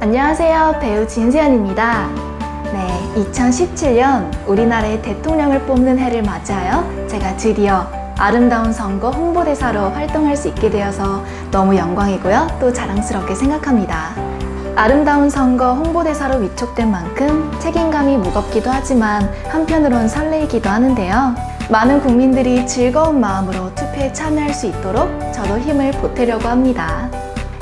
안녕하세요. 배우 진세연입니다. 네, 2017년 우리나라의 대통령을 뽑는 해를 맞이하여 제가 드디어 아름다운 선거 홍보대사로 활동할 수 있게 되어서 너무 영광이고요. 또 자랑스럽게 생각합니다. 아름다운 선거 홍보대사로 위촉된 만큼 책임감이 무겁기도 하지만 한편으론 설레이기도 하는데요. 많은 국민들이 즐거운 마음으로 투표에 참여할 수 있도록 저도 힘을 보태려고 합니다.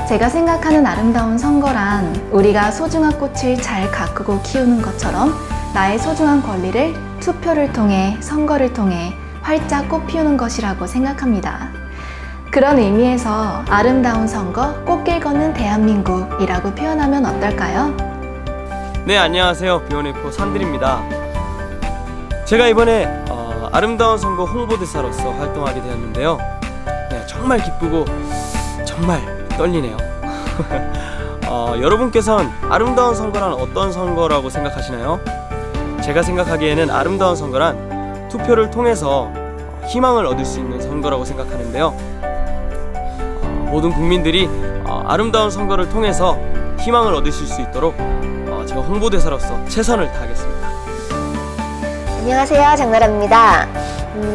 제가 생각하는 아름다운 선거란 우리가 소중한 꽃을 잘 가꾸고 키우는 것처럼 나의 소중한 권리를 투표를 통해 선거를 통해 활짝 꽃피우는 것이라고 생각합니다. 그런 의미에서 아름다운 선거 꽃길 걷는 대한민국이라고 표현하면 어떨까요? 네, 안녕하세요. 비오네코 산들입니다. 제가 이번에 아름다운 선거 홍보대사로서 활동하게 되었는데요. 네, 정말 기쁘고 정말 떨리네요. 여러분께서는 아름다운 선거란 어떤 선거라고 생각하시나요? 제가 생각하기에는 아름다운 선거란 투표를 통해서 희망을 얻을 수 있는 선거라고 생각하는데요. 모든 국민들이 아름다운 선거를 통해서 희망을 얻으실 수 있도록 제가 홍보대사로서 최선을 다하겠습니다. 안녕하세요. 장나라입니다.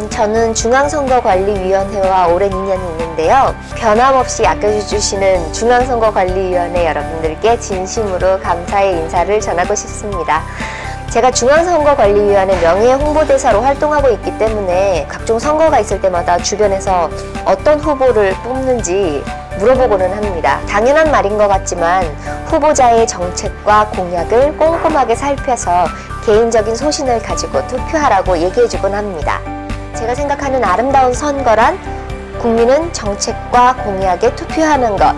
저는 중앙선거관리위원회와 오랜 인연이 있는데요. 변함없이 아껴주시는 중앙선거관리위원회 여러분들께 진심으로 감사의 인사를 전하고 싶습니다. 제가 중앙선거관리위원회 명예 홍보대사로 활동하고 있기 때문에 각종 선거가 있을 때마다 주변에서 어떤 후보를 뽑는지 물어보고는 합니다. 당연한 말인 것 같지만 후보자의 정책과 공약을 꼼꼼하게 살펴서 개인적인 소신을 가지고 투표하라고 얘기해주곤 합니다. 제가 생각하는 아름다운 선거란 국민은 정책과 공약에 투표하는 것,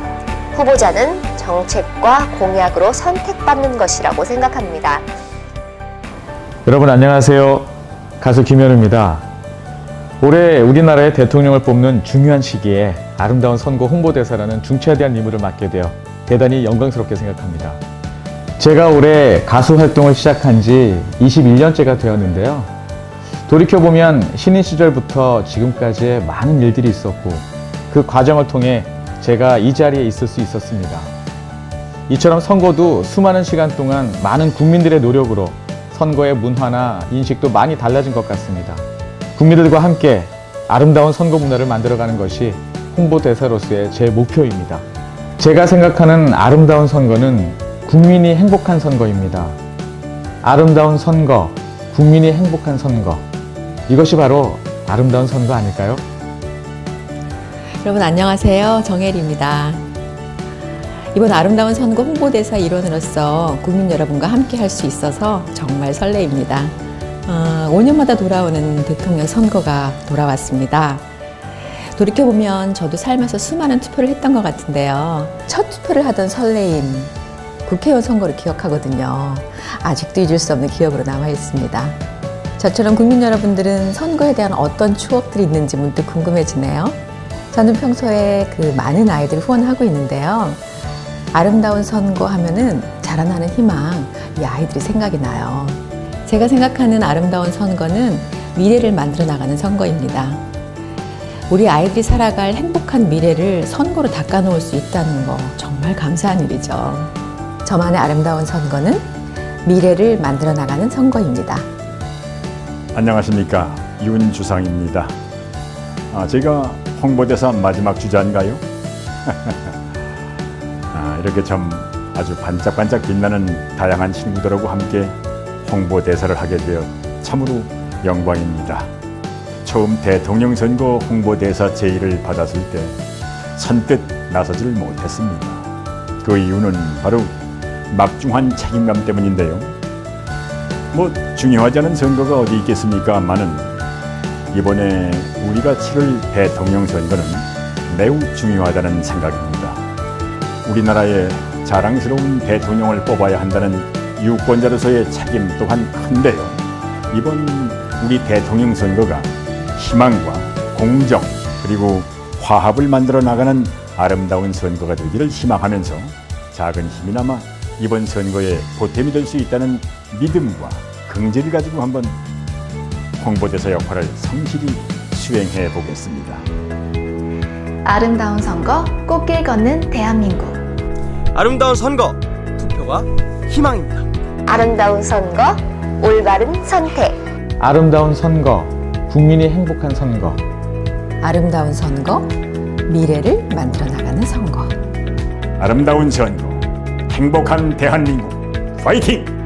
후보자는 정책과 공약으로 선택받는 것이라고 생각합니다. 여러분 안녕하세요. 가수 김현우입니다. 올해 우리나라의 대통령을 뽑는 중요한 시기에 아름다운 선거 홍보대사라는 중차대한 임무를 맡게 되어 대단히 영광스럽게 생각합니다. 제가 올해 가수 활동을 시작한 지 21년째가 되었는데요. 돌이켜보면 신인 시절부터 지금까지의 많은 일들이 있었고 그 과정을 통해 제가 이 자리에 있을 수 있었습니다. 이처럼 선거도 수많은 시간 동안 많은 국민들의 노력으로 선거의 문화나 인식도 많이 달라진 것 같습니다. 국민들과 함께 아름다운 선거 문화를 만들어가는 것이 홍보대사로서의 제 목표입니다. 제가 생각하는 아름다운 선거는 국민이 행복한 선거입니다. 아름다운 선거, 국민이 행복한 선거. 이것이 바로 아름다운 선거 아닐까요? 여러분 안녕하세요. 정혜리입니다. 이번 아름다운 선거 홍보대사 일원으로서 국민 여러분과 함께 할 수 있어서 정말 설레입니다. 5년마다 돌아오는 대통령 선거가 돌아왔습니다. 돌이켜보면 저도 살면서 수많은 투표를 했던 것 같은데요. 첫 투표를 하던 설레임, 국회의원 선거를 기억하거든요. 아직도 잊을 수 없는 기억으로 남아있습니다. 저처럼 국민 여러분들은 선거에 대한 어떤 추억들이 있는지 문득 궁금해지네요. 저는 평소에 그 많은 아이들을 후원하고 있는데요. 아름다운 선거 하면은 자라나는 희망, 이 아이들이 생각이 나요. 제가 생각하는 아름다운 선거는 미래를 만들어 나가는 선거입니다. 우리 아이들이 살아갈 행복한 미래를 선거로 닦아놓을 수 있다는 거 정말 감사한 일이죠. 저만의 아름다운 선거는 미래를 만들어 나가는 선거입니다. 안녕하십니까. 윤주상입니다. 제가 홍보대사 마지막 주자인가요? 이렇게 참 아주 반짝반짝 빛나는 다양한 친구들하고 함께 홍보대사를 하게 되어 참으로 영광입니다. 처음 대통령 선거 홍보대사 제의를 받았을 때 선뜻 나서질 못했습니다. 그 이유는 바로 막중한 책임감 때문인데요. 중요하지 않은 선거가 어디 있겠습니까만은 이번에 우리가 치를 대통령 선거는 매우 중요하다는 생각입니다. 우리나라의 자랑스러운 대통령을 뽑아야 한다는 유권자로서의 책임 또한 큰데요. 이번 우리 대통령 선거가 희망과 공정 그리고 화합을 만들어 나가는 아름다운 선거가 되기를 희망하면서 작은 힘이나마 이번 선거에 보탬이 될 수 있다는 믿음과 긍지를 가지고 한번 홍보대사 역할을 성실히 수행해 보겠습니다. 아름다운 선거 꽃길 걷는 대한민국. 아름다운 선거 투표가 미래와 희망입니다. 아름다운 선거, 올바른 선택. 아름다운 선거, 국민이 행복한 선거. 아름다운 선거, 미래를 만들어 나가는 선거. 아름다운 선거, 행복한 대한민국 파이팅!